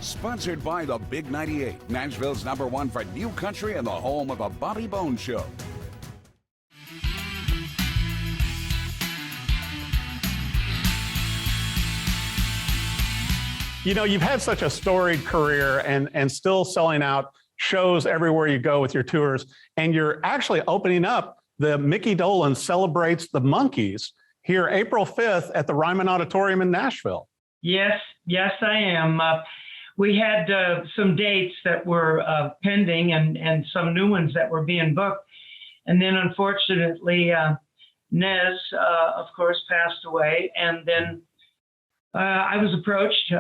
Sponsored by the Big 98, Nashville's #1 for new country and the home of the Bobby Bones Show. You know, you've had such a storied career and still selling out shows everywhere you go with your tours. And you're actually opening up the Micky Dolenz Celebrates the Monkees here April 5th at the Ryman Auditorium in Nashville. Yes, I am. We had some dates that were pending and some new ones that were being booked. And then unfortunately, Nez, of course, passed away. And then I was approached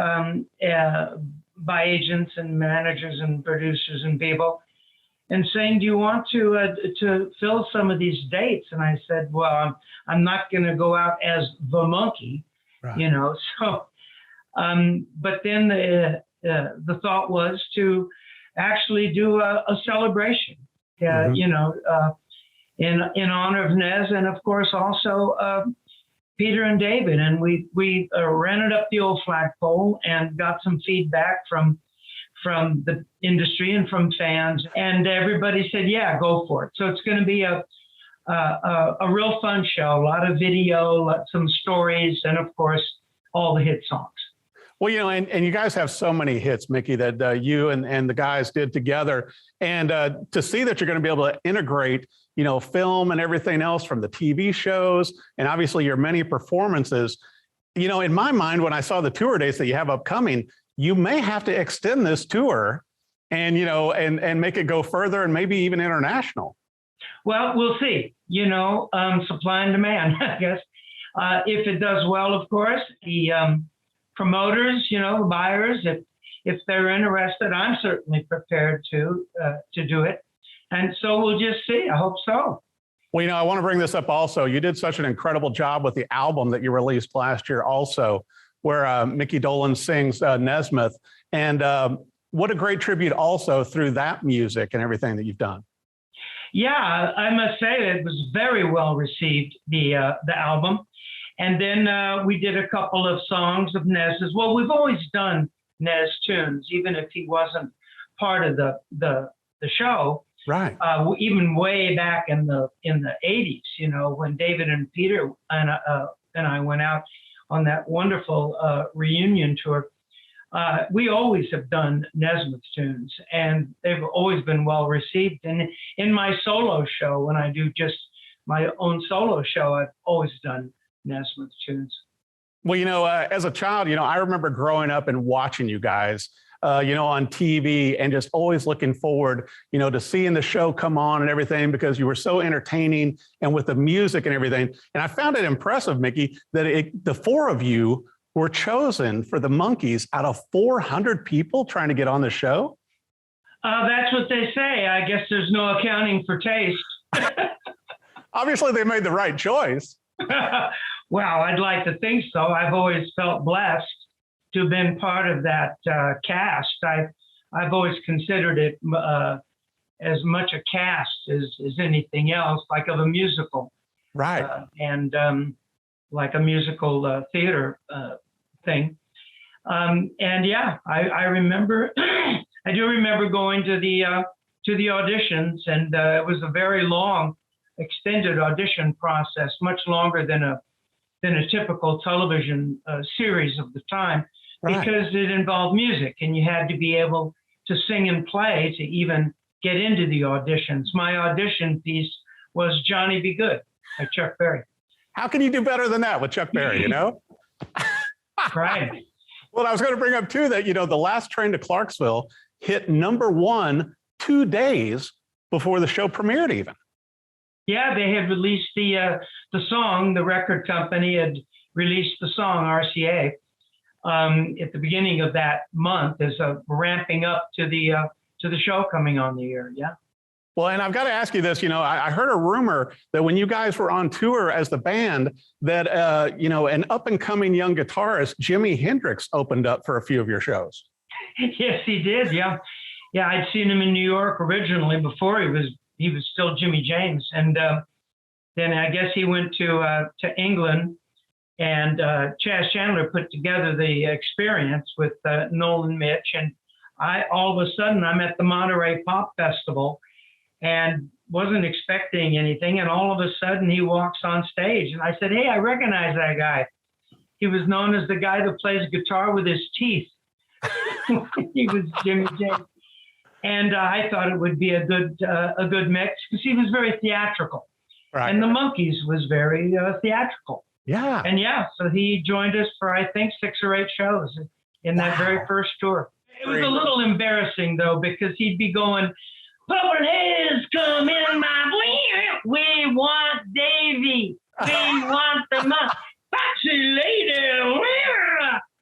by agents and managers and producers and people and saying, do you want to fill some of these dates? And I said, well, I'm not going to go out as the monkey, right. You know. So, but then the thought was to actually do a celebration, mm-hmm. You know, in honor of Nez, and of course also Peter and David. And we rented up the old flagpole and got some feedback from the industry and from fans, and everybody said, yeah, go for it. So it's going to be a real fun show, a lot of video, some stories, and of course all the hit songs. Well, you know, and you guys have so many hits, Micky, that you and the guys did together. And to see that you're going to be able to integrate, you know, film and everything else from the TV shows and obviously your many performances, you know, in my mind, when I saw the tour dates that you have upcoming, you may have to extend this tour and, you know, and make it go further and maybe even international. Well, we'll see, you know, supply and demand, I guess. If it does well, of course, the promoters, you know, the buyers, if they're interested, I'm certainly prepared to do it. And so we'll just see. I hope so. Well, you know, I want to bring this up also. You did such an incredible job with the album that you released last year also, where Micky Dolenz sings Nesmith. And what a great tribute also through that music and everything that you've done. Yeah, I must say it was very well received, the album. And then we did a couple of songs of Nez's. Well, we've always done Nez tunes, even if he wasn't part of the show. Right. Even way back in the 80s, you know, when David and Peter and I went out on that wonderful reunion tour. We always have done Nesmith tunes, and they've always been well received. And in my solo show, when I do just my own solo show, I've always done Nesmith tunes. Well, you know, as a child, you know, I remember growing up and watching you guys, you know, on TV and just always looking forward, you know, to seeing the show come on and everything because you were so entertaining and with the music and everything. And I found it impressive, Micky, that the four of you were chosen for the Monkees out of 400 people trying to get on the show. That's what they say. I guess there's no accounting for taste. Obviously, they made the right choice. Well, I'd like to think so. I've always felt blessed to have been part of that cast. I've always considered it as much a cast as anything else, like of a musical. Right. And like a musical theater thing. And yeah, I remember, I do remember going to the auditions, and it was a very long, extended audition process, much longer than a typical television series of the time, right. Because it involved music, and you had to be able to sing and play to even get into the auditions. My audition piece was Johnny Be Good by Chuck Berry. How can you do better than that with Chuck Berry, you know? Right. Well, I was going to bring up, too, that, you know, The Last Train to Clarksville hit #1 2 days before the show premiered even. Yeah, they had released the song. The record company had released the song, RCA, at the beginning of that month as a ramping up to the show coming on the air, yeah. Well, and I've got to ask you this, you know, I heard a rumor that when you guys were on tour as the band that, you know, an up-and-coming young guitarist, Jimi Hendrix, opened up for a few of your shows. Yes, he did, yeah. Yeah, I'd seen him in New York originally before he was still Jimmy James. And then I guess he went to England And Chaz Chandler put together the experience with Noel and Mitch. And all of a sudden, I'm at the Monterey Pop Festival and wasn't expecting anything. And all of a sudden, he walks on stage. And I said, hey, I recognize that guy. He was known as the guy that plays guitar with his teeth. He was Jimmy James. And I thought it would be a good mix because he was very theatrical. Right. And the Monkees was very theatrical. Yeah. And so he joined us for, I think, 6 or 8 shows in that very first tour. It was a little embarrassing, though, because he'd be going, Purple Haze come in my way. We want Davy. We want the Foxy Lady.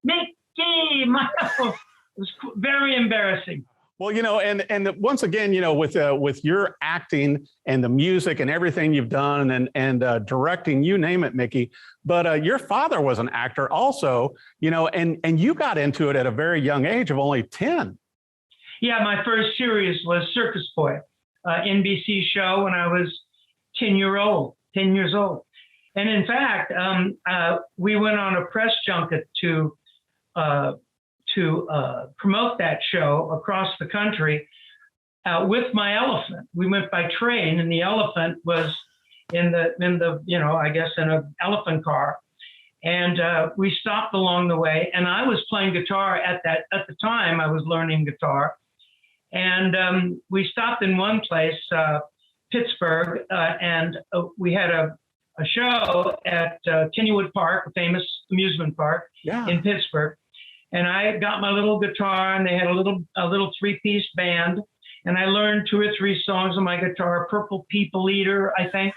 Mickey Mouse. It was very embarrassing. Well, and once again, with your acting and the music and everything you've done and directing, you name it, Mickey. But your father was an actor also, and you got into it at a very young age of only 10. Yeah, my first series was Circus Boy, NBC show when I was 10 years old. And in fact, we went on a press junket to promote that show across the country with my elephant. We went by train, and the elephant was in I guess in an elephant car. And we stopped along the way, and I was playing guitar at the time. I was learning guitar, and we stopped in one place, Pittsburgh, and we had a show at Kennywood Park, a famous amusement park in Pittsburgh. And I got my little guitar, and they had a little 3-piece band, and I learned 2 or 3 songs on my guitar. Purple People Eater, I think.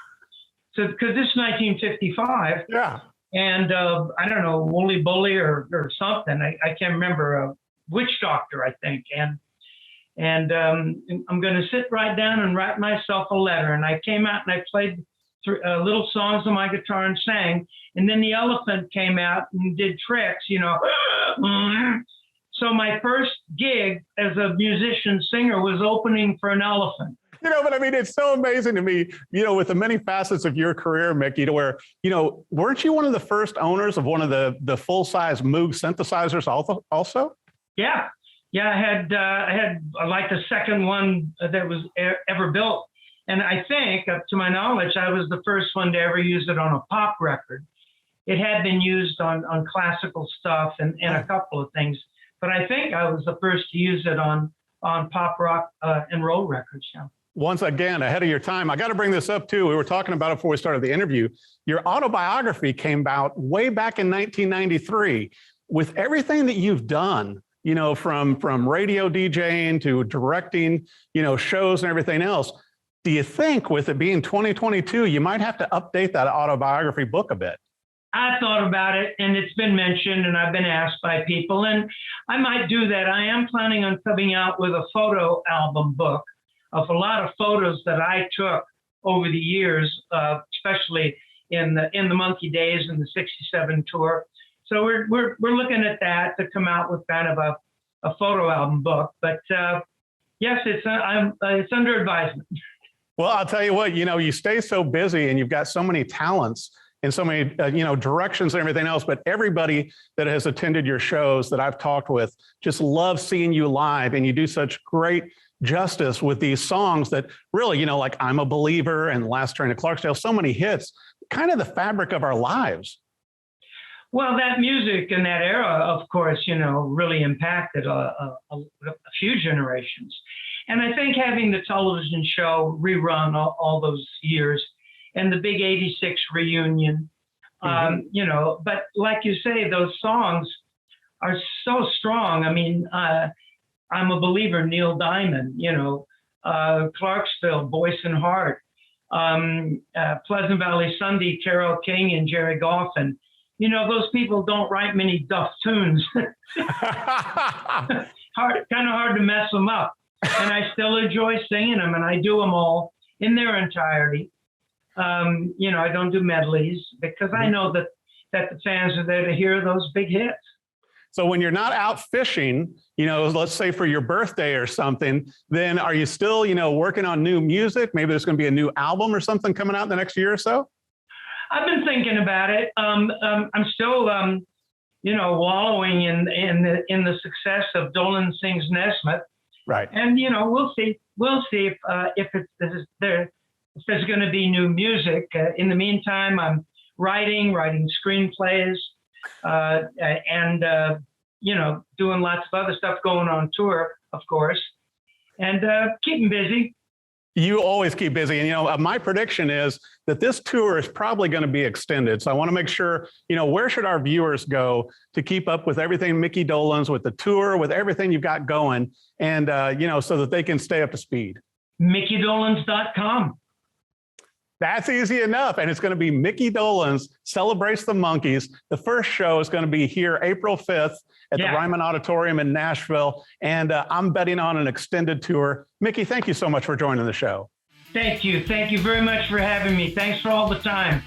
So because this is 1955. Yeah. And I don't know, Wooly Bully or something. I can't remember. Witch Doctor, I think. And I'm going to sit right down and write myself a letter. And I came out and I played little songs on my guitar and sang. And then the elephant came out and did tricks, So my first gig as a musician singer was opening for an elephant. But I mean, it's so amazing to me, with the many facets of your career, Mickey, to where, weren't you one of the first owners of one of the full-size Moog synthesizers also? Yeah. Yeah, I had like the second one that was ever built. And I think, up to my knowledge, I was the first one to ever use it on a pop record. It had been used on classical stuff and a couple of things, but I think I was the first to use it on pop rock and roll records. Yeah. Once again, ahead of your time, I got to bring this up too. We were talking about it before we started the interview. Your autobiography came out way back in 1993. With everything that you've done, from radio DJing to directing, shows and everything else, do you think with it being 2022, you might have to update that autobiography book a bit? I thought about it, and it's been mentioned, and I've been asked by people, and I might do that. I am planning on coming out with a photo album book of a lot of photos that I took over the years, especially in the Monkee days and the '67 tour. So we're looking at that to come out with kind of a photo album book. But yes, it's under advisement. Well, I'll tell you what, you stay so busy and you've got so many talents and so many, directions and everything else. But everybody that has attended your shows that I've talked with just loves seeing you live, and you do such great justice with these songs that really, like I'm a Believer and Last Train to Clarksdale, so many hits, kind of the fabric of our lives. Well, that music in that era, of course, really impacted a few generations. And I think having the television show rerun all those years and the big '86 reunion, but like you say, those songs are so strong. I mean, I'm a Believer, Neil Diamond, Clarksville, Boyce and Hart, Pleasant Valley Sunday, Carole King and Jerry Goffin. Those people don't write many duff tunes. Kind of hard to mess them up. And I still enjoy singing them, and I do them all in their entirety. I don't do medleys because I know that the fans are there to hear those big hits. So when you're not out fishing, let's say for your birthday or something, then are you still, working on new music? Maybe there's going to be a new album or something coming out in the next year or so? I've been thinking about it. I'm still, wallowing in the success of Dolan Sings Nesmith. Right. And we'll see. We'll see if there's going to be new music. In the meantime, I'm writing screenplays, and doing lots of other stuff, going on tour, of course, and keeping busy. You always keep busy. And, my prediction is that this tour is probably going to be extended. So I want to make sure, where should our viewers go to keep up with everything Micky Dolenz, with the tour, with everything you've got going, and, so that they can stay up to speed? MickyDolenz.com. That's easy enough. And it's going to be Micky Dolenz Celebrates the Monkees. The first show is going to be here April 5th at the Ryman Auditorium in Nashville. And I'm betting on an extended tour. Micky, thank you so much for joining the show. Thank you. Thank you very much for having me. Thanks for all the time.